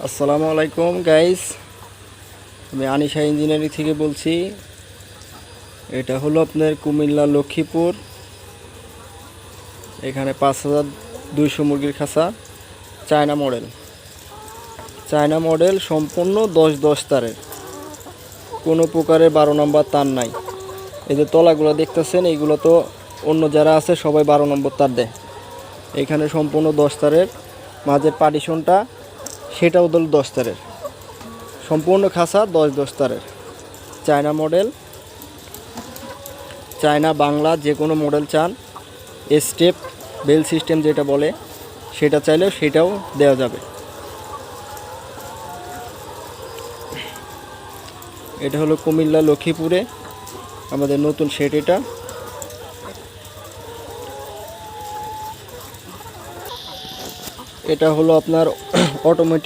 আসসালামু আলাইকুম গাইস, আমি আনিশা ইঞ্জিনিয়ারিং থেকে বলছি। এটা হলো আপনার কুমিল্লা লক্ষ্মীপুর। এখানে 5200 মুরগির খাঁচা, চায়না মডেল সম্পূর্ণ 10-10 তারের, কোনো প্রকারের 12 নম্বর তার নাই। এই যে তলাগুলো দেখতেছেন, এইগুলো তো অন্য যারা আছে সবাই 12 নম্বর তার দেয়। এখানে সম্পূর্ণ 10 তারের, মাঝের পার্টিশনটা সেটাও 10 তারের, সম্পূর্ণ খাঁচা 10-10 তারের। চায়না মডেল, চায়না বাংলা যে কোনো মডেল চান, স্টেপ বেল সিস্টেম যেটা বলে সেটা চাইলেও সেটাও দেওয়া যাবে। এটা হলো কুমিল্লা লক্ষ্মীপুরে আমাদের নতুন শেড। এটা হলো আপনার অটোমেটিক